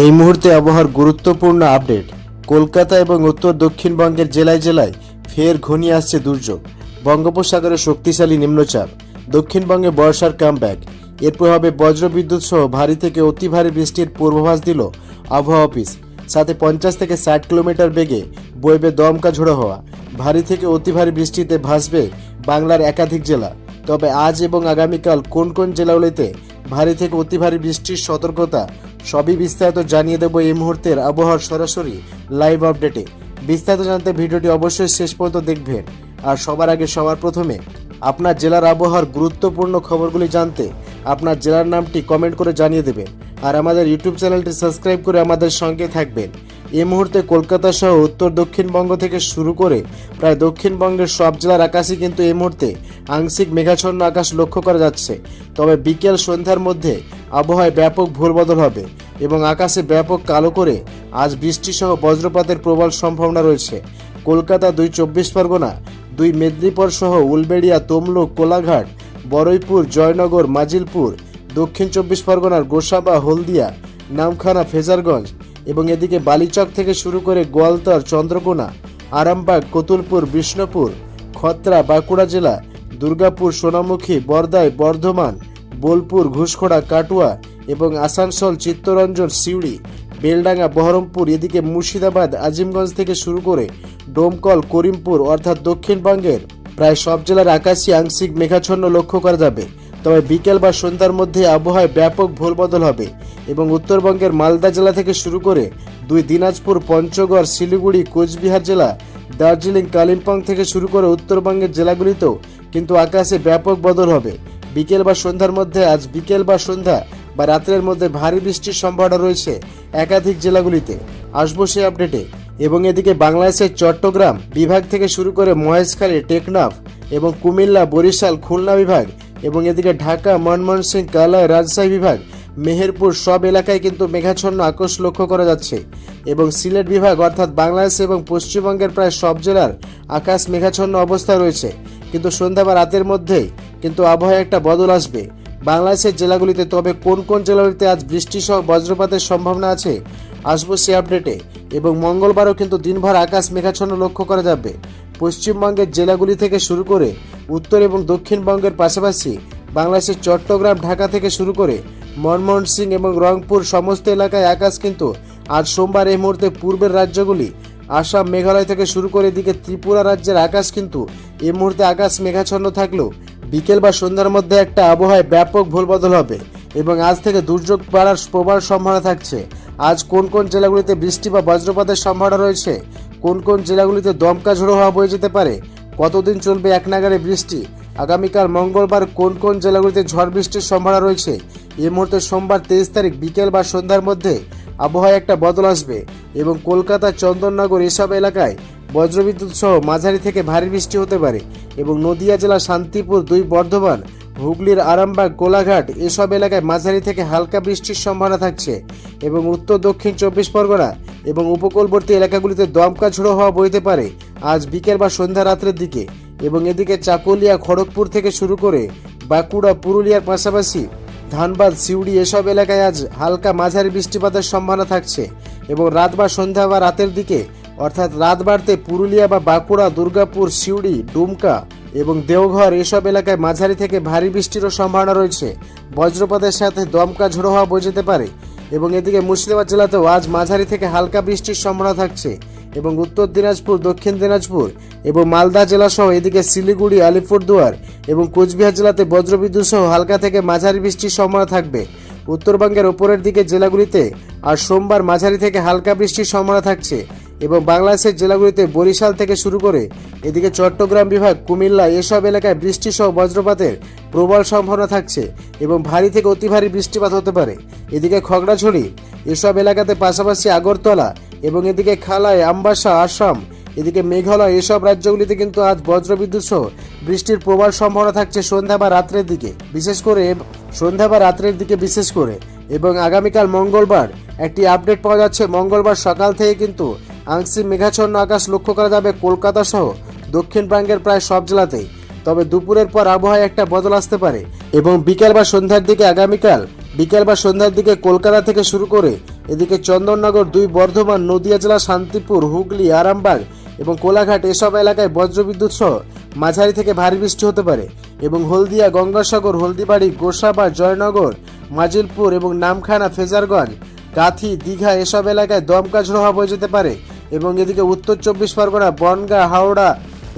এই মুহূর্তে আবহাওয়ার গুরুত্বপূর্ণ আপডেট। কলকাতা এবং উত্তর দক্ষিণবঙ্গের জেলায় জেলায় ফের ঘনিয়ে আসছে দুর্যোগ। বঙ্গোপসাগরে শক্তিশালী নিম্নচাপ, দক্ষিণবঙ্গে বর্ষার কামব্যাক। এর প্রভাবে বজ্রবিদ্যুৎ সহ ভারী থেকে অতি ভারী বৃষ্টির পূর্বাভাস দিল আবহাওয়া অফিস। সাথে 50 থেকে 60 কিলোমিটার বেগে বইবে দমকা ঝোড়ো হওয়া। ভারী থেকে অতি ভারী বৃষ্টিতে ভাসবে বাংলার একাধিক জেলা। তবে আজ এবং আগামীকাল কোন কোন জেলাগুলিতে ভারী থেকে অতি ভারী বৃষ্টির সতর্কতা সবই বিস্তারিত জানিয়ে দেব এই মুহূর্তের আবহাওয়ার সরাসরি লাইভ আপডেটে। বিস্তারিত জানতে ভিডিওটি অবশ্যই শেষ পর্যন্ত দেখবেন। আর সবার আগে সবার প্রথমে আপনার জেলার আবহাওয়ার গুরুত্বপূর্ণ খবরগুলি জানতে আপনার জেলার নামটি কমেন্ট করে জানিয়ে দেবেন। আর আমাদের ইউটিউব চ্যানেলটি সাবস্ক্রাইব করে আমাদের সঙ্গে থাকবেন। এই মুহূর্তে কলকাতা সহ উত্তর দক্ষিণবঙ্গ থেকে শুরু করে প্রায় দক্ষিণবঙ্গের সব জেলার আকাশে কিন্তু এই মুহূর্তে আংশিক মেঘাচ্ছন্ন আকাশ লক্ষ্য করা যাচ্ছে। তবে বিকেল সন্ধ্যার মধ্যে আবহাওয়ায় ব্যাপক ভোরবদল হবে এবং আকাশে ব্যাপক কালো করে আজ বৃষ্টি সহ বজ্রপাতের প্রবল সম্ভাবনা রয়েছে। কলকাতা, 2 চব্বিশ পরগনা, 2 মেদিনীপুর সহ উলবেড়িয়া, তমলুক, কোলাঘাট, বরৈপুর, জয়নগর, মাজিলপুর, দক্ষিণ 24 পরগনার গোসাবা, হলদিয়া, নামখানা, ফেজারগঞ্জ এবং এদিকে বালিচক থেকে শুরু করে গোয়ালতর, চন্দ্রকোনা, আরামবাগ, কতুলপুর, বিষ্ণুপুর, খত্রা, বাঁকুড়া জেলা, দুর্গাপুর, সোনামুখী, বরদাই, বর্ধমান, বোলপুর, ঘুষখোড়া, কাটুয়া এবং আসানসোল, চিত্তরঞ্জন, সিউড়ি, বেলডাঙ্গা, বহরমপুর, এদিকে মুর্শিদাবাদ, আজিমগঞ্জ থেকে শুরু করে ডোমকল, করিমপুর অর্থাৎ দক্ষিণবঙ্গের প্রায় সব জেলার আকাশে আংশিক মেঘাচ্ছন্ন লক্ষ্য করা যাবে। তবে বিকেল বা সন্ধ্যার মধ্যে আবহাওয়ায় ব্যাপক ভোরবদল হবে এবং উত্তরবঙ্গের মালদা জেলা থেকে শুরু করে 2 দিনাজপুর, পঞ্চগড়, শিলিগুড়ি, কোচবিহার জেলা, দার্জিলিং, কালিম্পং থেকে শুরু করে উত্তরবঙ্গের জেলাগুলিতেও কিন্তু আকাশে ব্যাপক বদল হবে। বিকেল বা সন্ধ্যার মধ্যে আজ বিকেল বা সন্ধ্যা বা রাত্রের মধ্যে ভারী বৃষ্টির সম্ভাবনা রয়েছে একাধিক জেলাগুলিতে। আসবো সেই আপডেটে। এবং এদিকে বাংলাদেশের চট্টগ্রাম বিভাগ থেকে শুরু করে মহেশখালী, টেকনাফ এবং কুমিল্লা, বরিশাল, খুলনা বিভাগ এবং এদিকে ঢাকা, ময়মনসিংহ, কালাই, রাজশাহী বিভাগ, মেহেরপুর সব এলাকায় কিন্তু মেঘাচ্ছন্ন আকাশ লক্ষ্য করা যাচ্ছে। এবং সিলেট বিভাগ অর্থাৎ বাংলাদেশ এবং পশ্চিমবঙ্গের প্রায় সব জেলার আকাশ মেঘাচ্ছন্ন অবস্থায় রয়েছে। কিন্তু সন্ধ্যা বা রাতের মধ্যেই কিন্তু আবহাওয়ায় একটা বদল আসবে বাংলাদেশের জেলাগুলিতে। তবে কোন কোন জেলাগুলিতে আজ বৃষ্টি সহ বজ্রপাতের সম্ভাবনা আছে আসবো সে আপডেটে। এবং মঙ্গলবারও কিন্তু দিনভর আকাশ মেঘাচ্ছন্ন লক্ষ্য করা যাবে। পশ্চিমবঙ্গের জেলাগুলি থেকে শুরু করে উত্তর এবং দক্ষিণবঙ্গের পাশাপাশি বাংলাদেশের চট্টগ্রাম, ঢাকা থেকে শুরু করে ময়মনসিংহ এবং রংপুর সমস্ত এলাকায় আকাশ কিন্তু আজ সোমবার এই মুহূর্তে পূর্বের রাজ্যগুলি আসাম, মেঘালয় থেকে শুরু করে এদিকে ত্রিপুরা রাজ্যের আকাশ কিন্তু এই মুহূর্তে আকাশ মেঘাচ্ছন্ন থাকলেও বিকেল বা সন্ধ্যার মধ্যে একটা আবহাওয়ায় ব্যাপক ভোলবদল হবে এবং আজ থেকে দুর্যোগ বাড়ার প্রবল সম্ভাবনা থাকছে। আজ কোন কোন জেলাগুলিতে বৃষ্টি বা বজ্রপাতের সম্ভাবনা রয়েছে, কোন কোন জেলাগুলিতে দমকা ঝোড়ো হওয়া বয়ে যেতে পারে, কতদিন চলবে এক নাগাড়ে বৃষ্টি, আগামীকাল মঙ্গলবার কোন কোন জেলাগুলিতে ঝড় বৃষ্টির সম্ভাবনা রয়েছে। এই মুহূর্তে সোমবার 23 তারিখ বিকেল বা সন্ধ্যার মধ্যে আবহাওয়ায় একটা বদল আসবে এবং কলকাতা, চন্দননগর এসব এলাকায় বজ্রবিদ্যুৎ সহ মাঝারি থেকে ভারী বৃষ্টি হতে পারে এবং নদিয়া জেলা, শান্তিপুর, 2 বর্ধমান, হুগলির আরামবাগ, কোলাঘাট এসব এলাকায় মাঝারি থেকে হালকা বৃষ্টির সম্ভাবনা থাকছে এবং উত্তর দক্ষিণ 24 পরগনা এবং উপকূলবর্তী এলাকাগুলিতে দমকা ঝোড়ো হওয়া বইতে পারে আজ বিকেল বা সন্ধ্যা রাত্রের দিকে। এবং এদিকে চাকুলিয়া, খড়গপুর থেকে শুরু করে বাঁকুড়া, পুরুলিয়ার পাশাপাশি ধানবাদ, সিউড়ি এসব এলাকায় আজ হালকা মাঝারি বৃষ্টিপাতের সম্ভাবনা থাকছে এবং রাত বা সন্ধ্যা বা রাতের দিকে অর্থাৎ রাত বাড়তে পুরুলিয়া বা বাঁকুড়া, দুর্গাপুর, সিউড়ি, ডুমকা এবং দেওঘর এসব এলাকায় মাঝারি থেকে ভারী বৃষ্টিরও সম্ভাবনা রয়েছে। বজ্রপাতের সাথে দমকা ঝোড়ো হওয়া বয়ে যেতে পারে এবং এদিকে মুর্শিদাবাদ জেলাতেও আজ মাঝারি থেকে হালকা বৃষ্টির সম্ভাবনা থাকছে এবং উত্তর দিনাজপুর, দক্ষিণ দিনাজপুর এবং মালদা জেলা সহ এদিকে শিলিগুড়ি, আলিপুরদুয়ার এবং কোচবিহার জেলাতে বজ্রবিদ্যুৎ সহ হালকা থেকে মাঝারি বৃষ্টির সম্ভাবনা থাকবে। উত্তরবঙ্গের ওপরের দিকে জেলাগুলিতে আর সোমবার মাঝারি থেকে হালকা বৃষ্টির সম্ভাবনা থাকছে এবং বাংলাদেশের জেলাগুলিতে বরিশাল থেকে শুরু করে এদিকে চট্টগ্রাম বিভাগ, কুমিল্লা এসব এলাকায় বৃষ্টি সহ বজ্রপাতের প্রবল সম্ভাবনা থাকছে এবং ভারী থেকে অতি ভারী বৃষ্টিপাত হতে পারে। এদিকে খগড়াছড়ি এসব এলাকাতে পাশাপাশি আগরতলা এবং এদিকে খালাই, আমবাসা, আসাম, এদিকে মেঘালয় এসব রাজ্যগুলিতে কিন্তু আজ বজ্রবিদ্যুৎ সহ বৃষ্টির প্রবল সম্ভাবনা থাকছে সন্ধ্যা বা রাত্রের দিকে বিশেষ করে। এবং আগামীকাল মঙ্গলবার একটি আপডেট পাওয়া যাচ্ছে। মঙ্গলবার সকাল থেকে কিন্তু আংশিক মেঘাচ্ছন্ন আকাশ লক্ষ্য করা যাবে কলকাতা সহ দক্ষিণবঙ্গের প্রায় সব জেলাতেই। তবে দুপুরের পর আবহাওয়ায় একটা বদল আসতে পারে এবং বিকেল বা সন্ধ্যার দিকে কলকাতা থেকে শুরু করে এদিকে চন্দননগর, 2 বর্ধমান, নদিয়া জেলা শান্তিপুর, হুগলি, আরামবাগ এবং কোলাঘাট এসব এলাকায় বজ্রবিদ্যুৎ সহ মাঝারি থেকে ভারী বৃষ্টি হতে পারে এবং হলদিয়া, গঙ্গাসাগর, হলদিবাড়ি, গোসাবা, জয়নগর, মাজিলপুর এবং নামখানা, ফেজারগঞ্জ, কাথি, দীঘা এসব এলাকায় দমকা ঝোড়ো হাওয়া বয়ে যেতে পারে এবং এদিকে উত্তর 24 পরগনা, বনগাঁ, হাওড়া,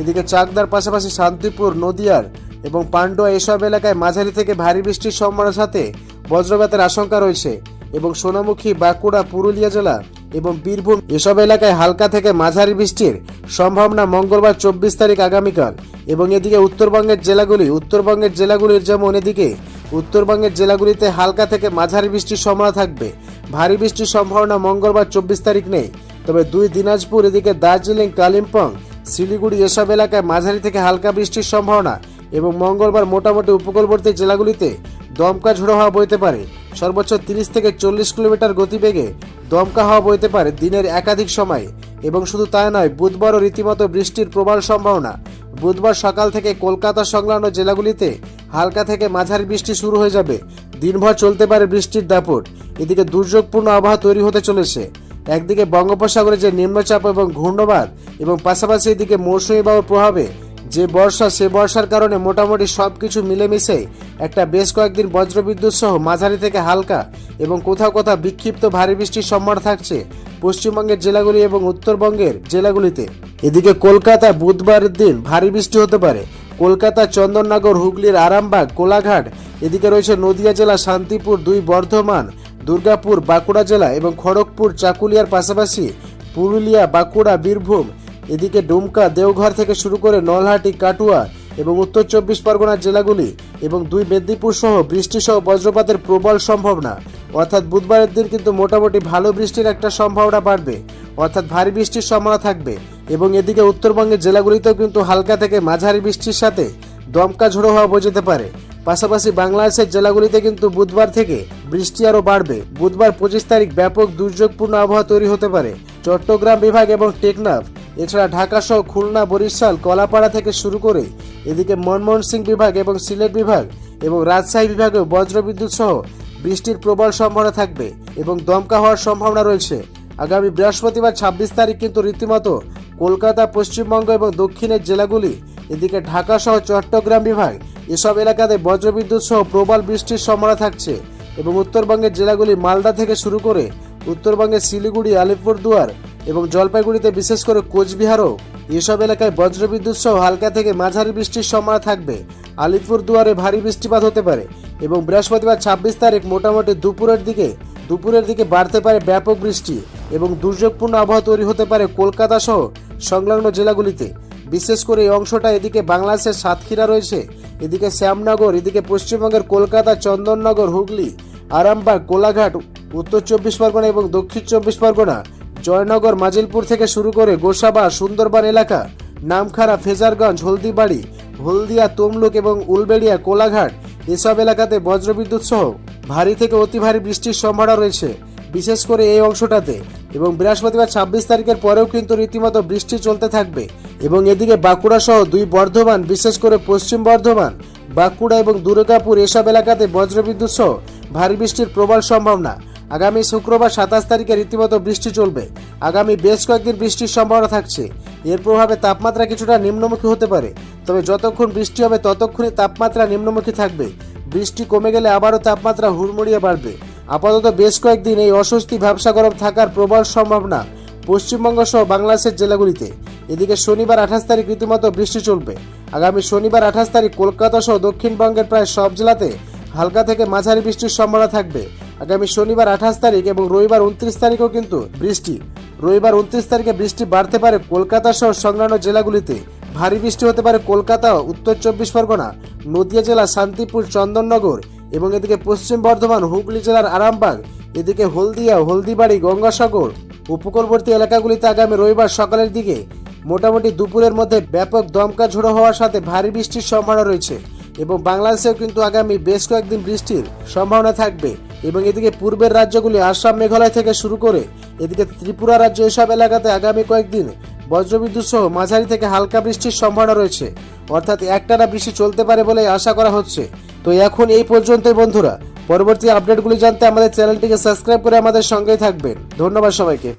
এদিকে চাকদার পাশাপাশি শান্তিপুর, নদিয়ার এবং পান্ডুয়া এসব এলাকায় মাঝারি থেকে ভারী বৃষ্টির সম্ভাবনার সাথে বজ্রপাতের আশঙ্কা রয়েছে এবং সোনামুখী, বাঁকুড়া, পুরুলিয়া জেলা এবং বীরভূম এসব এলাকায় হালকা থেকে মাঝারি বৃষ্টির সম্ভাবনা মঙ্গলবার 24 তারিখ আগামীকাল। এবং এদিকে উত্তরবঙ্গের জেলাগুলির যেমন এদিকে উত্তরবঙ্গের জেলাগুলিতে হালকা থেকে মাঝারি বৃষ্টির সম্ভাবনা থাকবে। ভারী বৃষ্টির সম্ভাবনা মঙ্গলবার 24 তারিখ নেই, তবে 2 দিনাজপুর, এদিকে দার্জিলিং, কালিম্পং, শিলিগুড়ি এসব এলাকায় মাঝারি থেকে হালকা বৃষ্টির সম্ভাবনা এবং মঙ্গলবার মোটামুটি উপকূলবর্তী জেলাগুলিতে দমকা ঝোড়ো হাওয়া বইতে পারে। সর্বোচ্চ 30 থেকে 40 কিলোমিটার গতিবেগে দমকা হাওয়া বইতে পারে দিনের একাধিক সময়ে। এবং শুধু তাই নয়, বুধবারও রীতিমতো বৃষ্টির প্রবল সম্ভাবনা। বুধবার সকাল থেকে কলকাতা সংলগ্ন জেলাগুলিতে হালকা থেকে মাঝারি বৃষ্টি শুরু হয়ে যাবে। দিনভর চলতে পারে বৃষ্টির দাপট। এদিকে দুর্যোগপূর্ণ আবহাওয়া তৈরি হতে চলেছে। একদিকে বঙ্গোপসাগরে যে নিম্নচাপ এবং ঘূর্ণবাদ এবং পাশাপাশি এদিকে মৌসুমী বায়ুর প্রভাবে যে বর্ষা, সে বর্ষার কারণে মোটামুটি সবকিছু মিলেমিশে একটা বেশ কয়েকদিন বজ্রবিদ্যুৎ সহ মাঝারি থেকে হালকা এবং কোথাও কোথাও বিক্ষিপ্ত ভারী বৃষ্টির সম্ভাবনা থাকছে পশ্চিমবঙ্গের জেলাগুলি এবং উত্তরবঙ্গের জেলাগুলিতে। এদিকে কলকাতা বুধবারের দিন ভারী বৃষ্টি হতে পারে। কলকাতা, চন্দননগর, হুগলির আরামবাগ, কোলাঘাট, এদিকে রয়েছে নদিয়া জেলা, শান্তিপুর, 2 বর্ধমান, দুর্গাপুর, বাঁকুড়া জেলা এবং খড়গপুর, চাকুলিয়ার পাশাপাশি পুরুলিয়া, বাঁকুড়া, বীরভূম, এদিকে ডুমকা, দেওঘর থেকে শুরু করে নলহাটি, কাটুয়া এবং উত্তর 24 পরগনার জেলাগুলি এবং 2 মেদিনীপুর সহ বৃষ্টি সহ বজ্রপাতের প্রবল সম্ভাবনা। অর্থাৎ বুধবারের দিন কিন্তু মোটামুটি ভালো বৃষ্টির একটা সম্ভাবনা বাড়বে, অর্থাৎ ভারী বৃষ্টির সম্ভাবনা থাকবে। এবং এদিকে উত্তরবঙ্গের জেলাগুলিতেও কিন্তু হালকা থেকে মাঝারি বৃষ্টির সাথে দমকা ঝোড়ো হাওয়া বয়ে যেতে পারে। পাশাপাশি বাংলাদেশের জেলাগুলিতে কিন্তু বুধবার থেকে বৃষ্টি আরও বাড়বে। বুধবার 25 তারিখ ব্যাপক দুর্যোগপূর্ণ আবহাওয়া তৈরি হতে পারে চট্টগ্রাম বিভাগ এবং টেকনাফ, এছাড়া ঢাকা সহ খুলনা, বরিশাল, কলাপাড়া থেকে শুরু করে এদিকে ময়মনসিংহ বিভাগ এবং সিলেট বিভাগ এবং রাজশাহী বিভাগেও বজ্রবিদ্যুৎ সহ বৃষ্টির প্রবল সম্ভাবনা থাকবে এবং দমকা হওয়ার সম্ভাবনা রয়েছে। আগামী বৃহস্পতিবার 26 তারিখ কিন্তু রীতিমতো কলকাতা, পশ্চিমবঙ্গ এবং দক্ষিণের জেলাগুলি, এদিকে ঢাকা সহ চট্টগ্রাম বিভাগ এসব এলাকাতে বজ্রবিদ্যুৎ সহ প্রবল বৃষ্টির সম্ভাবনা থাকছে এবং উত্তরবঙ্গের জেলাগুলি মালদা থেকে শুরু করে উত্তরবঙ্গের শিলিগুড়ি, আলিপুরদুয়ার এবং জলপাইগুড়িতে, বিশেষ করে কোচবিহারও এসব এলাকায় বজ্রবিদ্যুৎ সহ হালকা থেকে মাঝারি বৃষ্টির সম্ভাবনা থাকবে। আলিপুরদুয়ারে ভারী বৃষ্টিপাত হতে পারে এবং বৃহস্পতিবার 26 তারিখ মোটামুটি দুপুরের দিকে বাড়তে পারে ব্যাপক বৃষ্টি এবং দুর্যোগপূর্ণ আবহাওয়া তৈরি হতে পারে কলকাতা সহ সংলগ্ন জেলাগুলিতে। বিশেষ করে এই অংশটা, এদিকে বাংলাদেশের সাতক্ষীরা রয়েছে, এদিকে শ্যামনগর, এদিকে পশ্চিমবঙ্গের কলকাতা, চন্দননগর, হুগলি, আরামবাগ, কোলাঘাট, উত্তর 24 পরগনা এবং দক্ষিণ 24 পরগনা, জয়নগর, মাজিলপুর থেকে শুরু করে গোসাবা, সুন্দরবন এলাকা, নামখানা, ফেজারগঞ্জ, হলদিবাড়ি, হলদিয়া, তমলুক এবং উলবেড়িয়া, কোলাঘাট এসব এলাকাতে বজ্রবিদ্যুৎ সহ ভারী থেকে অতি ভারী বৃষ্টির সম্ভাবনা রয়েছে, বিশেষ করে এই অংশটাতে। এবং বৃহস্পতিবার 26 তারিখের পরেও কিন্তু রীতিমতো বৃষ্টি চলতে থাকবে। এবং এদিকে বাঁকুড়া সহ 2 বর্ধমান, বিশেষ করে পশ্চিম বর্ধমান, বাঁকুড়া এবং দুর্গাপুর এসব এলাকাতে বজ্রবিদ্যুৎ সহ ভারী বৃষ্টির প্রবল সম্ভাবনা। আগামী শুক্রবার 27 তারিখে রীতিমতো বৃষ্টি চলবে। আগামী বেশ কয়েকদিন বৃষ্টির সম্ভাবনা থাকছে। এর প্রভাবে তাপমাত্রা কিছুটা নিম্নমুখী হতে পারে, তবে যতক্ষণ বৃষ্টি হবে ততক্ষণই তাপমাত্রা নিম্নমুখী থাকবে। বৃষ্টি কমে গেলে আবারও তাপমাত্রা হুড়মুড়িয়ে বাড়বে। আপাতত বেশ কয়েকদিন এই অস্বস্তি ভ্যাপসা গরম থাকার প্রবল সম্ভাবনা পশ্চিমবঙ্গ সহ বাংলাদেশের জেলাগুলিতে। এদিকে শনিবার 28 তারিখ রীতিমতো বৃষ্টি চলবে। আগামী শনিবার 28 তারিখ কলকাতা সহ দক্ষিণবঙ্গের প্রায় সব জেলাতে হালকা থেকে মাঝারি বৃষ্টির সম্ভাবনা থাকবে। আগামী শনিবার 28 তারিখ এবং রবিবার 29 তারিখেও কিন্তু রবিবার 29 তারিখে বৃষ্টি বাড়তে পারে কলকাতা সহ সংলগ্ন জেলাগুলিতে। ভারী বৃষ্টি হতে পারে কলকাতা, উত্তর 24 পরগনা, নদিয়া জেলা, শান্তিপুর, চন্দননগর এবং এদিকে পশ্চিম বর্ধমান, হুগলি জেলার আরামবাগ, এদিকে হলদিয়া, হলদিবাড়ি, গঙ্গাসাগর উপকূলবর্তী এলাকাগুলিতে আগামী রবিবার সকালের দিকে মোটামুটি দুপুরের মধ্যে ব্যাপক দমকা ঝোড়ো হওয়ার সাথে ভারী বৃষ্টির সম্ভাবনা রয়েছে এবং বাংলাদেশেও কিন্তু আগামী বেশ কয়েকদিন বৃষ্টির সম্ভাবনা থাকবে। এবং এদিকে পূর্বের রাজ্যগুলি আসাম, মেঘালয় থেকে শুরু করে এদিকে ত্রিপুরা রাজ্য এসব এলাকাতে আগামী কয়েকদিন বজ্রবিদ্যুৎ সহ মাঝারি থেকে হালকা বৃষ্টির সম্ভাবনা রয়েছে, অর্থাৎ একটানা বৃষ্টি চলতে পারে বলে আশা করা হচ্ছে। তো এখন এই পর্যন্তই বন্ধুরা, পরবর্তী আপডেটগুলি জানতে আমাদের চ্যানেলটিকে সাবস্ক্রাইব করে আমাদের সঙ্গেই থাকবেন। ধন্যবাদ সবাইকে।